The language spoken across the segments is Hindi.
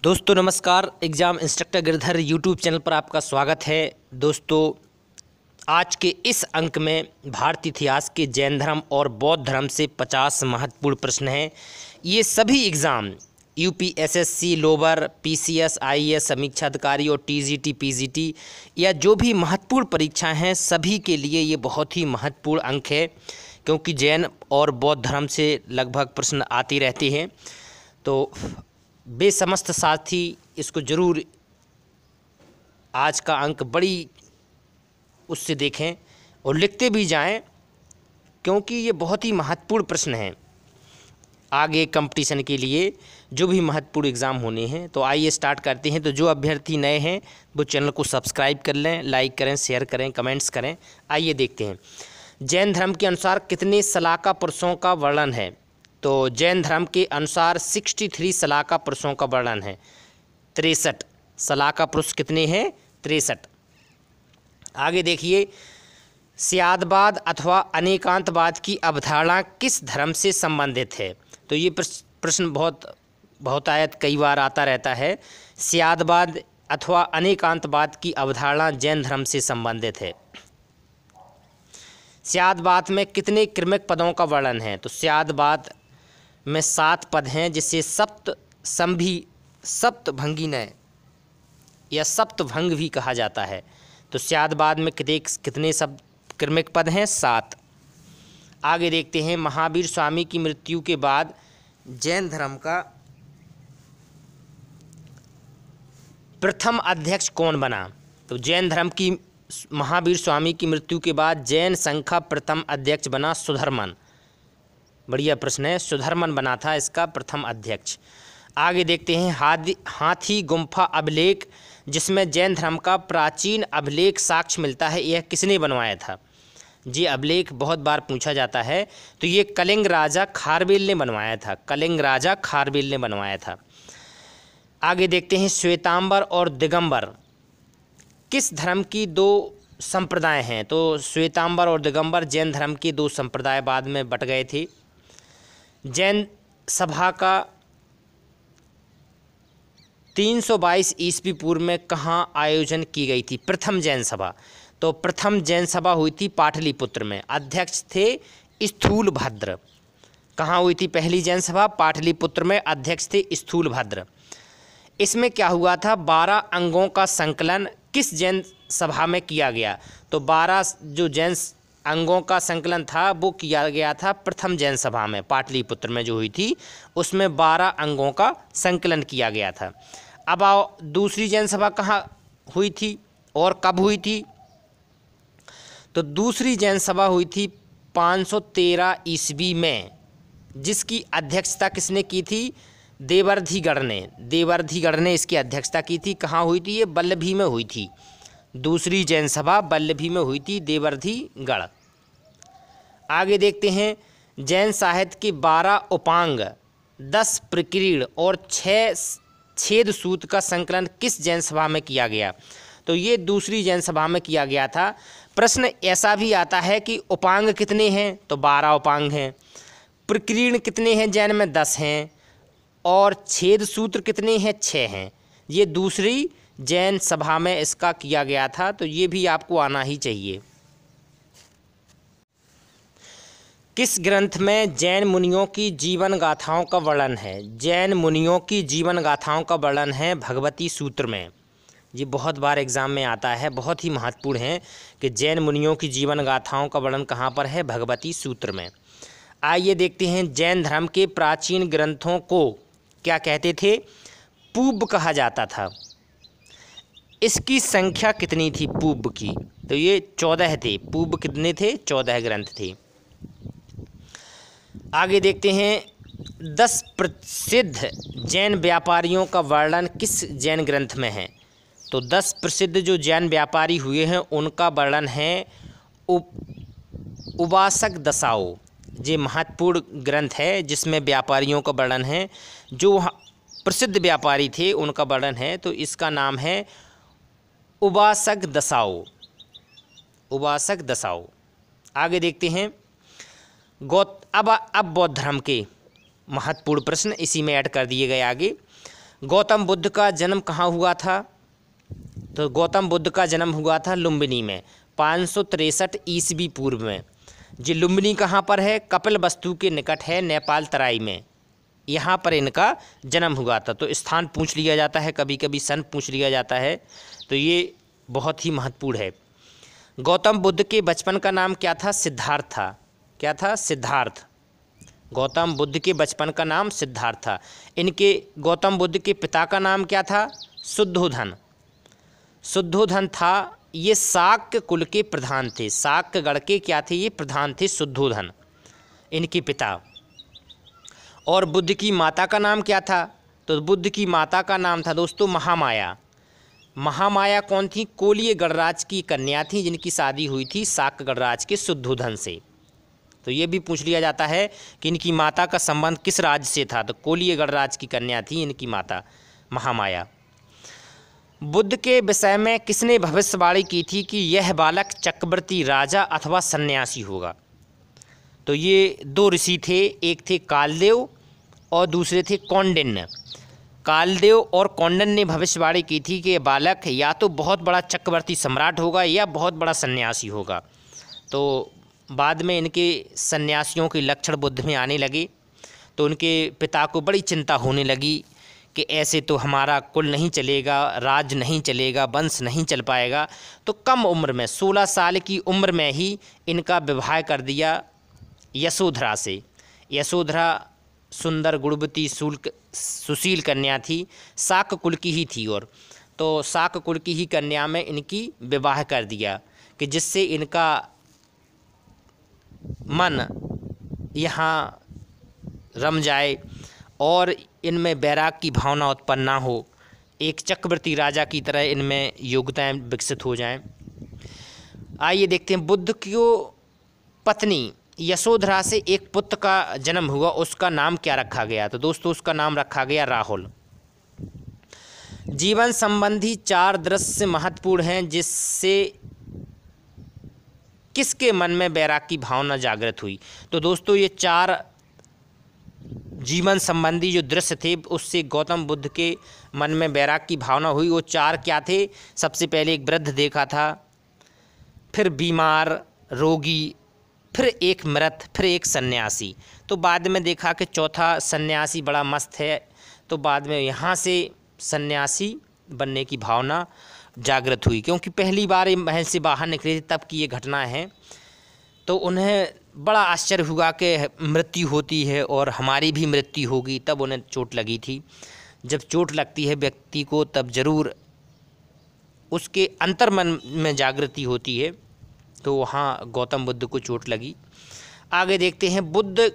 दोस्तों नमस्कार। Exam instructor Girdhar YouTube channel पर आपका स्वागत है। दोस्तों आज के इस अंक में भारतीय इतिहास के जैन धर्म और बौद्ध धर्म से 50 महत्वपूर्ण प्रश्न हैं। ये सभी exam UPSSC, lower, PCS, IAS, समीक्षा अधिकारी और टीजीटी, पीजीटी या जो भी महत्वपूर्ण परीक्षाएं हैं सभी के लिए ये बहुत ही महत्वपूर्ण अंक है, क्योंकि जैन और बौद्ध धर्म से लगभग प्रश्न आते रहते हैं। तो वे समस्त साथी इसको ज़रूर आज का अंक बड़ी उससे देखें और लिखते भी जाएं, क्योंकि ये बहुत ही महत्वपूर्ण प्रश्न हैं आगे कंपटीशन के लिए जो भी महत्वपूर्ण एग्ज़ाम होने हैं। तो आइए स्टार्ट करते हैं। तो जो अभ्यर्थी नए हैं वो चैनल को सब्सक्राइब कर लें, लाइक करें, शेयर करें, कमेंट्स करें। आइए देखते हैं। जैन धर्म के अनुसार कितने सलाका पुरुषों का वर्णन है? तो जैन धर्म के अनुसार 63 सलाका पुरुषों का वर्णन है। 63 सलाका पुरुष कितने हैं? 63। आगे देखिए, स्यादवाद अथवा अनेकांतवाद की अवधारणा किस धर्म से संबंधित है? तो ये प्रश्न बहुतायत कई बार आता रहता है। स्यादवाद अथवा अनेकांतवाद की अवधारणा जैन धर्म से संबंधित है। स्यादवाद में कितने क्रमिक पदों का वर्णन है? तो स्यादवाद में 7 पद हैं, जिसे सप्तभंगी नय या सप्तभंग भी कहा जाता है। तो स्यादवाद में कितने सब क्रमिक पद हैं? 7। आगे देखते हैं, महावीर स्वामी की मृत्यु के बाद जैन धर्म का प्रथम अध्यक्ष कौन बना? तो जैन धर्म की महावीर स्वामी की मृत्यु के बाद जैन संघ का प्रथम अध्यक्ष बना सुधर्मन। बढ़िया प्रश्न है, सुधर्मन बना था इसका प्रथम अध्यक्ष। आगे देखते हैं, हाथी गुम्फा अभिलेख जिसमें जैन धर्म का प्राचीन अभिलेख साक्ष्य मिलता है, यह किसने बनवाया था? ये अभिलेख बहुत बार पूछा जाता है। तो ये कलिंग राजा खारवेल ने बनवाया था। कलिंग राजा खारवेल ने बनवाया था। आगे देखते हैं, श्वेतांबर और दिगंबर किस धर्म की 2 संप्रदाय हैं? तो श्वेतांबर और दिगंबर जैन धर्म के 2 संप्रदाय बाद में बट गए थे। जैन सभा का 322 ईस्वी पूर्व में कहाँ आयोजन की गई थी प्रथम जैन सभा? तो प्रथम जैन सभा हुई थी पाटलिपुत्र में। अध्यक्ष थे स्थूलभद्र। कहाँ हुई थी पहली जैन सभा? पाटलिपुत्र में। अध्यक्ष थे स्थूलभद्र। इसमें क्या हुआ था? 12 अंगों का संकलन किस जैन सभा में किया गया? तो 12 जो जैन अंगों का संकलन था वो किया गया था प्रथम जैन सभा में, पाटलिपुत्र में जो हुई थी उसमें 12 अंगों का संकलन किया गया था। अब आओ, दूसरी जैन सभा कहाँ हुई थी और कब हुई थी? तो दूसरी जैन सभा हुई थी 513 ईस्वी में, जिसकी अध्यक्षता किसने की थी? देवर्धिगढ़ ने। देवर्धिगढ़ ने इसकी अध्यक्षता की थी। कहाँ हुई थी? ये वल्लभी में हुई थी। दूसरी जैन सभा वल्लभी में हुई थी, देवर्धिगढ़। आगे देखते हैं, जैन साहित्य के 12 उपांग, 10 प्रकीर्ण और 6 छेद सूत्र का संकलन किस जैन सभा में किया गया? तो ये दूसरी जैन सभा में किया गया था। प्रश्न ऐसा भी आता है कि उपांग कितने हैं? तो 12 उपांग हैं। प्रकीर्ण कितने हैं? जैन में 10 हैं। और छेद सूत्र कितने हैं? 6 हैं। ये दूसरी जैन सभा में इसका किया गया था। तो ये भी आपको आना ही चाहिए। किस ग्रंथ में जैन मुनियों की जीवन गाथाओं का वर्णन है? जैन मुनियों की जीवन गाथाओं का वर्णन है भगवती सूत्र में। ये बहुत बार एग्जाम में आता है, बहुत ही महत्वपूर्ण है कि जैन मुनियों की जीवन गाथाओं का वर्णन कहाँ पर है? भगवती सूत्र में। आइए देखते हैं, जैन धर्म के प्राचीन ग्रंथों को क्या कहते थे? पूर्व कहा जाता था। इसकी संख्या कितनी थी पूर्व की? तो ये 14 थे। पूर्व कितने थे? 14 ग्रंथ थे। आगे देखते हैं, 10 प्रसिद्ध जैन व्यापारियों का वर्णन किस जैन ग्रंथ में है? तो 10 प्रसिद्ध जो जैन व्यापारी हुए हैं उनका वर्णन है उवासक दसाओ। ये महत्वपूर्ण ग्रंथ है जिसमें व्यापारियों का वर्णन है। जो प्रसिद्ध व्यापारी थे उनका वर्णन है, तो इसका नाम है उवासक दसाओ। उवासक दसाओ। आगे देखते हैं, अब बौद्ध धर्म के महत्वपूर्ण प्रश्न इसी में ऐड कर दिए गए। आगे, गौतम बुद्ध का जन्म कहाँ हुआ था? तो गौतम बुद्ध का जन्म हुआ था लुम्बिनी में 563 ईस्वी पूर्व में। जी लुम्बिनी कहाँ पर है? कपिलवस्तु के निकट है, नेपाल तराई में। यहाँ पर इनका जन्म हुआ था। तो स्थान पूछ लिया जाता है, कभी कभी सन पूछ लिया जाता है, तो ये बहुत ही महत्वपूर्ण है। गौतम बुद्ध के बचपन का नाम क्या था? सिद्धार्थ था। क्या था? सिद्धार्थ। गौतम बुद्ध के बचपन का नाम सिद्धार्थ था। इनके गौतम बुद्ध के पिता का नाम क्या था? शुद्धोधन। शुद्धोधन था। ये शाक्य कुल के प्रधान थे। शाक्यगढ़ के क्या थे? ये प्रधान थे शुद्धोधन, इनके पिता। और बुद्ध की माता का नाम क्या था? तो बुद्ध की माता का नाम था दोस्तों महामाया। महामाया कौन थी? कोलिय गणराज की कन्या थी, जिनकी शादी हुई थी शाक्य गणराज के शुद्धोधन से। तो ये भी पूछ लिया जाता है कि इनकी माता का संबंध किस राज्य से था? तो कोलिय गणराज की कन्या थी इनकी माता महामाया। बुद्ध के विषय में किसने भविष्यवाणी की थी कि यह बालक चक्रवर्ती, राजा अथवा सन्यासी होगा? तो ये दो ऋषि थे, एक थे कालदेव और दूसरे थे कौंडिन्य। कालदेव और कौंडिन्य ने भविष्यवाणी की थी कि यह बालक या तो बहुत बड़ा चक्रवर्ती सम्राट होगा या बहुत बड़ा सन्यासी होगा। तो बाद में इनके सन्यासियों के लक्षण बुद्ध में आने लगे, तो उनके पिता को बड़ी चिंता होने लगी कि ऐसे तो हमारा कुल नहीं चलेगा, राज नहीं चलेगा, वंश नहीं चल पाएगा। तो कम उम्र में 16 साल की उम्र में ही इनका विवाह कर दिया यशोधरा से। यशोधरा सुंदर, गुणवती, सुशील कन्या थी, शाक्य कुल की ही थी। और तो शाक्य कुल की ही कन्या में इनकी विवाह कर दिया कि जिससे इनका मन यहाँ रम जाए और इनमें वैराग की भावना उत्पन्न ना हो, एक चक्रवर्ती राजा की तरह इनमें योग्यताएं विकसित हो जाएं। आइए देखते हैं, बुद्ध की पत्नी यशोधरा से एक पुत्र का जन्म हुआ, उसका नाम क्या रखा गया? तो दोस्तों उसका नाम रखा गया राहुल। जीवन संबंधी 4 दृश्य महत्वपूर्ण हैं जिससे किसके मन में वैराग की भावना जागृत हुई? तो दोस्तों ये 4 जीवन संबंधी जो दृश्य थे उससे गौतम बुद्ध के मन में वैराग की भावना हुई। वो 4 क्या थे? सबसे पहले एक वृद्ध देखा था, फिर बीमार, रोगी, फिर एक मृत, फिर एक सन्यासी। तो बाद में देखा कि चौथा सन्यासी बड़ा मस्त है, तो बाद में यहाँ से सन्यासी बनने की भावना जागृत हुई, क्योंकि पहली बार ये महल से बाहर निकले थे तब की ये घटना है। तो उन्हें बड़ा आश्चर्य हुआ कि मृत्यु होती है और हमारी भी मृत्यु होगी, तब उन्हें चोट लगी थी। जब चोट लगती है व्यक्ति को तब जरूर उसके अंतर्मन में जागृति होती है, तो वहाँ गौतम बुद्ध को चोट लगी। आगे देखते हैं, बुद्ध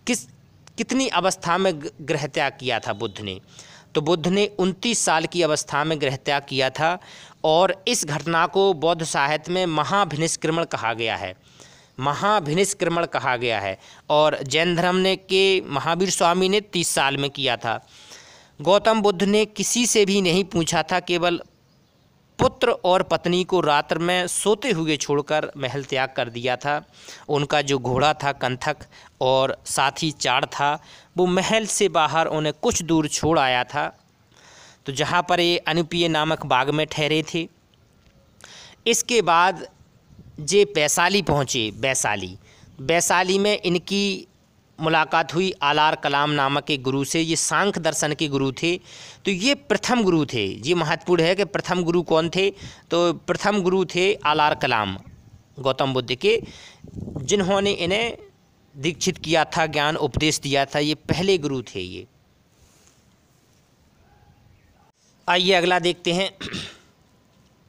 कितनी अवस्था में गृह त्याग किया था बुद्ध ने? तो बुद्ध ने 29 साल की अवस्था में गृह त्याग किया था। और इस घटना को बौद्ध साहित्य में महाभिनिष्क्रमण कहा गया है। महाभिनिष्क्रमण कहा गया है। और जैन धर्म ने के महावीर स्वामी ने 30 साल में किया था। गौतम बुद्ध ने किसी से भी नहीं पूछा था, केवल पुत्र और पत्नी को रात्र में सोते हुए छोड़कर महल त्याग कर दिया था। उनका जो घोड़ा था कंथक और साथी चाड़ था, वो महल से बाहर उन्हें कुछ दूर छोड़ आया था, तो जहाँ पर ये अनुपीय नामक बाग में ठहरे थे। इसके बाद जे वैशाली पहुँचे। वैशाली में इनकी मुलाकात हुई आलार कलाम नामक एक गुरु से। ये सांख्य दर्शन के गुरु थे। तो ये प्रथम गुरु थे। ये महत्वपूर्ण है कि प्रथम गुरु कौन थे? तो प्रथम गुरु थे आलार कलाम गौतम बुद्ध के, जिन्होंने इन्हें दीक्षित किया था, ज्ञान उपदेश दिया था। ये पहले गुरु थे ये। आइए अगला देखते हैं,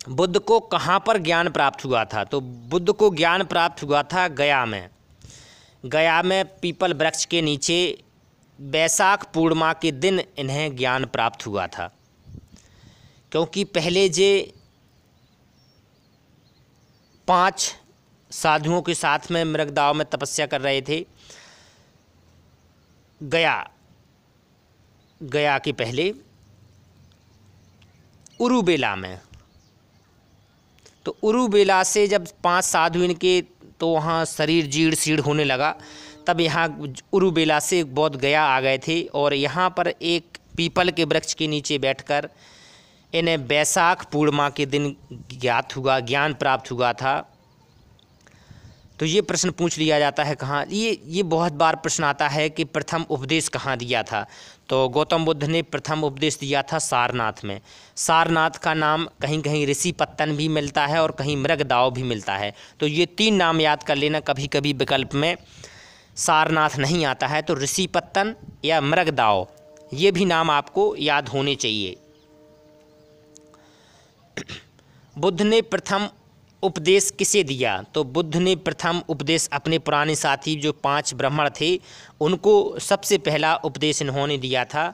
बुद्ध को कहाँ पर ज्ञान प्राप्त हुआ था? तो बुद्ध को ज्ञान प्राप्त हुआ था गया में। गया में पीपल वृक्ष के नीचे वैशाख पूर्णिमा के दिन इन्हें ज्ञान प्राप्त हुआ था, क्योंकि पहले जे 5 साधुओं के साथ में मृगदाव में तपस्या कर रहे थे। गया के पहले उरुबेला में। तो उरुबेला से जब 5 साधु इनके, तो वहाँ शरीर जीर्ण शीर्ण होने लगा। तब यहाँ उरुबेला से बौद्ध गया आ गए थे और यहाँ पर एक पीपल के वृक्ष के नीचे बैठकर इन्हें वैशाख पूर्णिमा के दिन ज्ञान प्राप्त हुआ था। तो ये प्रश्न पूछ लिया जाता है कहाँ, ये बहुत बार प्रश्न आता है कि प्रथम उपदेश कहाँ दिया था। तो गौतम बुद्ध ने प्रथम उपदेश दिया था सारनाथ में। सारनाथ का नाम कहीं कहीं ऋषिपत्तन भी मिलता है और कहीं मृगदाव भी मिलता है। तो ये 3 नाम याद कर लेना, कभी कभी विकल्प में सारनाथ नहीं आता है तो ऋषिपत्तन या मृगदाव, ये भी नाम आपको याद होने चाहिए। बुद्ध ने प्रथम उपदेश किसे दिया? तो बुद्ध ने प्रथम उपदेश अपने पुराने साथी जो 5 ब्राह्मण थे उनको सबसे पहला उपदेश इन्होंने दिया था,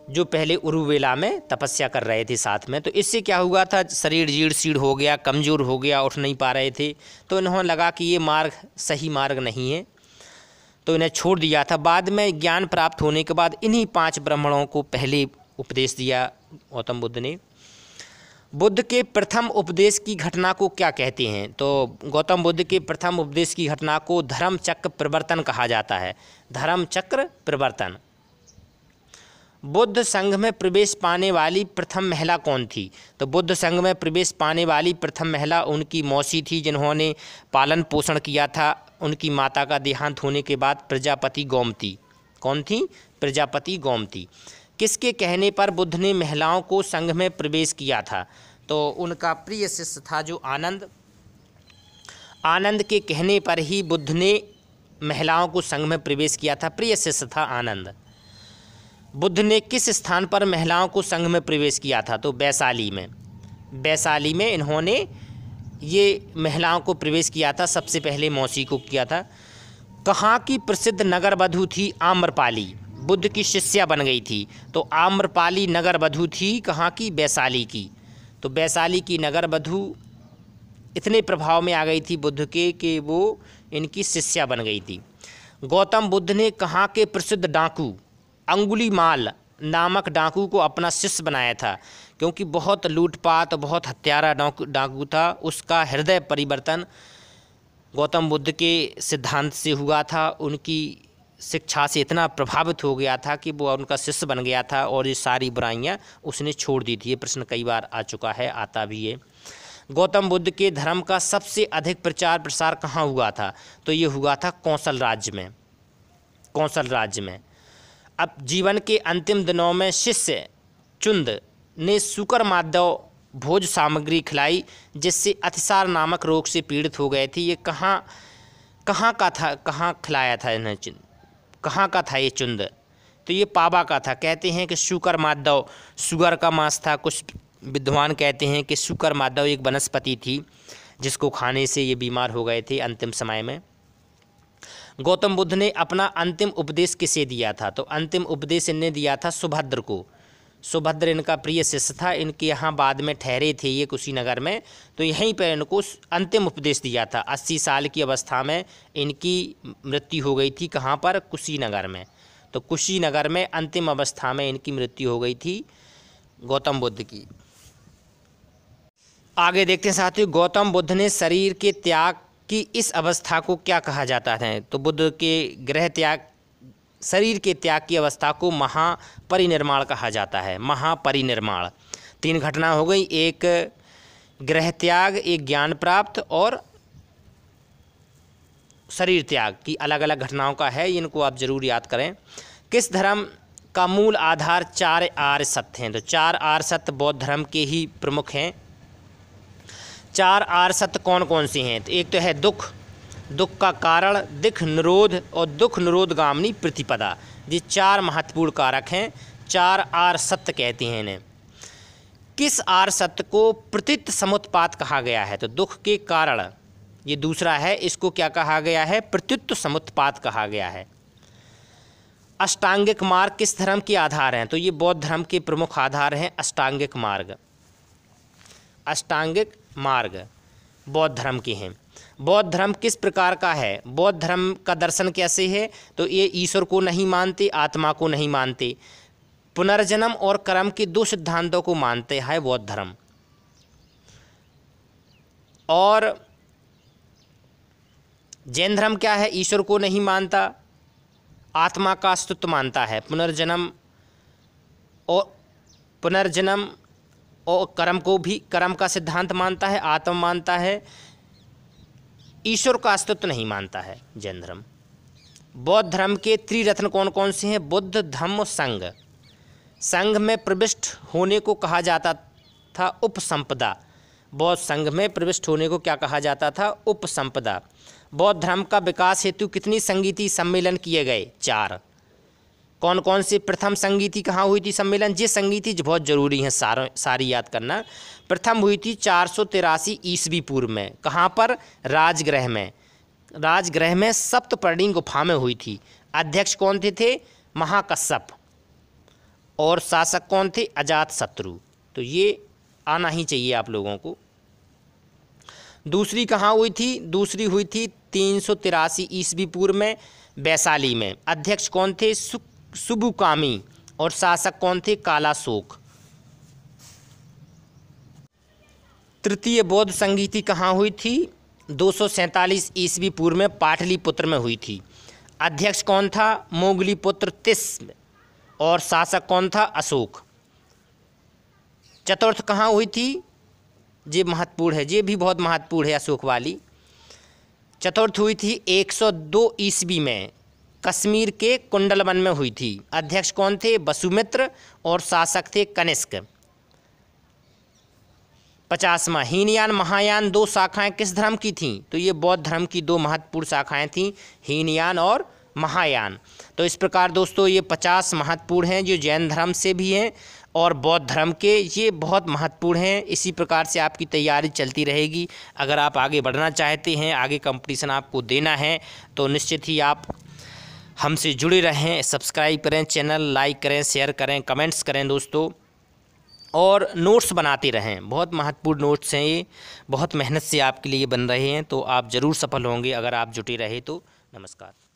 जो पहले उरुवेला में तपस्या कर रहे थे साथ में। तो इससे क्या हुआ था, शरीर जीर्ण शीर्ण हो गया, कमज़ोर हो गया, उठ नहीं पा रहे थे। तो इन्होंने लगा कि ये मार्ग सही मार्ग नहीं है, तो इन्हें छोड़ दिया था। बाद में ज्ञान प्राप्त होने के बाद इन्हीं 5 ब्राह्मणों को पहले उपदेश दिया गौतम बुद्ध ने। बुद्ध के प्रथम उपदेश की घटना को क्या कहते हैं? तो गौतम बुद्ध के प्रथम उपदेश की घटना को धर्म चक्र परिवर्तन कहा जाता है। धर्म चक्र परिवर्तन। बुद्ध संघ में प्रवेश पाने वाली प्रथम महिला कौन थी? तो बुद्ध संघ में प्रवेश पाने वाली प्रथम महिला उनकी मौसी थी, जिन्होंने पालन पोषण किया था। उनकी माता का देहांत होने के बाद प्रजापति गोमती। कौन थी? प्रजापति गोमती। किसके कहने पर बुद्ध ने महिलाओं को संघ में प्रवेश किया था? तो उनका प्रिय शिष्य था जो आनंद। आनंद के कहने पर ही बुद्ध ने महिलाओं को संघ में प्रवेश किया था। प्रिय शिष्य था आनंद। बुद्ध ने किस स्थान पर महिलाओं को संघ में प्रवेश किया था? तो वैशाली में। वैशाली में इन्होंने ये महिलाओं को प्रवेश किया था, सबसे पहले मौसी को किया था। कहाँ की प्रसिद्ध नगर वधू थी आम्रपाली? बुद्ध की शिष्या बन गई थी। तो आम्रपाली नगर वधू थी कहाँ की? वैशाली की। तो वैशाली की नगर वधू इतने प्रभाव में आ गई थी बुद्ध के कि वो इनकी शिष्या बन गई थी। गौतम बुद्ध ने कहाँ के प्रसिद्ध डाकू अंगुलीमाल नामक डाकू को अपना शिष्य बनाया था, क्योंकि बहुत लूटपाट, बहुत हत्यारा डाकू था। उसका हृदय परिवर्तन गौतम बुद्ध के सिद्धांत से हुआ था। उनकी शिक्षा से इतना प्रभावित हो गया था कि वो उनका शिष्य बन गया था और ये सारी बुराइयां उसने छोड़ दी थी। ये प्रश्न कई बार आ चुका है, आता भी है। गौतम बुद्ध के धर्म का सबसे अधिक प्रचार प्रसार कहाँ हुआ था? तो ये हुआ था कौशल राज्य में। कौशल राज्य में। अब जीवन के अंतिम दिनों में शिष्य चुंद ने शुकर माधव भोज सामग्री खिलाई, जिससे अतिसार नामक रोग से पीड़ित हो गए थे। ये कहाँ का था? कहाँ खिलाया था इन्हें? कहाँ का था ये चुंद? तो ये पाबा का था। कहते हैं कि शुकर माधव शुगर का मांस था। कुछ विद्वान कहते हैं कि शुकर माधव एक वनस्पति थी जिसको खाने से ये बीमार हो गए थे अंतिम समय में। गौतम बुद्ध ने अपना अंतिम उपदेश किसे दिया था? तो अंतिम उपदेश इन्हें दिया था सुभद्र को। सुभद्र इनका प्रिय शिष्य था। इनके यहाँ बाद में ठहरे थे ये कुशीनगर में, तो यहीं पर इनको अंतिम उपदेश दिया था। 80 साल की अवस्था में इनकी मृत्यु हो गई थी। कहाँ पर? कुशीनगर में। तो कुशीनगर में अंतिम अवस्था में इनकी मृत्यु हो गई थी गौतम बुद्ध की। आगे देखते हैं साथियों, गौतम बुद्ध ने शरीर के त्याग की इस अवस्था को क्या कहा जाता है? तो बुद्ध के गृह त्याग, शरीर के त्याग की अवस्था को महापरिनिर्वाण कहा जाता है। महापरिनिर्वाण। 3 घटना हो गई, एक गृह त्याग, एक ज्ञान प्राप्त और शरीर त्याग की अलग अलग घटनाओं का है। इनको आप जरूर याद करें। किस धर्म का मूल आधार 4 आर्य सत्य हैं? तो 4 आर्य सत्य बौद्ध धर्म के ही प्रमुख हैं। 4 आर्य सत्य कौन कौन से हैं? तो एक तो है दुख, दुख का कारण, दुख निरोध और दुख निरोधगामिनी प्रतिपदा। ये 4 महत्वपूर्ण कारक हैं। 4 आर्य सत्य कहते हैं इन्हें। किस आर्य सत्य को प्रतीत समुत्पात कहा गया है? तो दुख के कारण, ये दूसरा है, इसको क्या कहा गया है? प्रत्युत समुत्पात कहा गया है। अष्टांगिक मार्ग किस धर्म के आधार हैं? तो ये बौद्ध धर्म के प्रमुख आधार हैं। अष्टांगिक मार्ग, अष्टांगिक मार्ग बौद्ध धर्म के हैं। बौद्ध धर्म किस प्रकार का है? बौद्ध धर्म का दर्शन कैसे है? तो ये ईश्वर को नहीं मानते, आत्मा को नहीं मानते, पुनर्जन्म और कर्म के 2 सिद्धांतों को मानते हैं बौद्ध धर्म। और जैन धर्म क्या है? ईश्वर को नहीं मानता, आत्मा का अस्तित्व मानता है, पुनर्जन्म और पुनर्जन्म और कर्म को भी, कर्म का सिद्धांत मानता है, आत्मा मानता है, ईश्वर का अस्तित्व नहीं मानता है जैन धर्म। बौद्ध धर्म के त्रिरत्न कौन कौन से हैं? बुद्ध, धम्म, संघ। संघ में प्रविष्ट होने को कहा जाता था उपसंपदा। बौद्ध संघ में प्रविष्ट होने को क्या कहा जाता था? उपसंपदा। बौद्ध धर्म का विकास हेतु कितनी संगीति सम्मेलन किए गए? 4। कौन कौन से? प्रथम संगीति कहाँ हुई थी सम्मेलन? ये संगीति बहुत जरूरी है, सारी याद करना। प्रथम हुई थी 483 ईस्वी पूर्व में। कहाँ पर? राजगृह में। राजगृह में सप्तपर्णी गुफा में हुई थी। अध्यक्ष कौन थे? महाकश्यप। और शासक कौन थे? अजातशत्रु। तो ये आना ही चाहिए आप लोगों को। दूसरी कहाँ हुई थी? दूसरी हुई थी 383 ईस्वी पूर्व में, वैशाली में। अध्यक्ष कौन थे? सुबुकामी। और शासक कौन थे? कालाशोक। तृतीय बौद्ध संगीति कहाँ हुई थी? 247 ईस्वी पूर्व में पाटलिपुत्र में हुई थी। अध्यक्ष कौन था? मोगलीपुत्र तिस्म। और शासक कौन था? अशोक। चतुर्थ कहाँ हुई थी? ये महत्वपूर्ण है, ये भी बहुत महत्वपूर्ण है, अशोक वाली। चतुर्थ हुई थी 102 ईस्वी में, कश्मीर के कुंडलवन में हुई थी। अध्यक्ष कौन थे? वसुमित्र। और शासक थे कनिष्क। 50वां, हीनयान महायान 2 शाखाएं किस धर्म की थीं? तो ये बौद्ध धर्म की 2 महत्वपूर्ण शाखाएं थीं, हीनयान और महायान। तो इस प्रकार दोस्तों ये 50 महत्वपूर्ण हैं जो जैन धर्म से भी हैं और बौद्ध धर्म के, ये बहुत महत्वपूर्ण हैं। इसी प्रकार से आपकी तैयारी चलती रहेगी। अगर आप आगे बढ़ना चाहते हैं, आगे कंपटीशन आपको देना है, तो निश्चित ही आप हमसे जुड़े रहें। सब्सक्राइब करें चैनल, लाइक करें, शेयर करें, कमेंट्स करें दोस्तों, और नोट्स बनाते रहें। बहुत महत्वपूर्ण नोट्स हैं ये, बहुत मेहनत से आपके लिए बन रहे हैं, तो आप ज़रूर सफल होंगे अगर आप जुटे रहे तो। नमस्कार।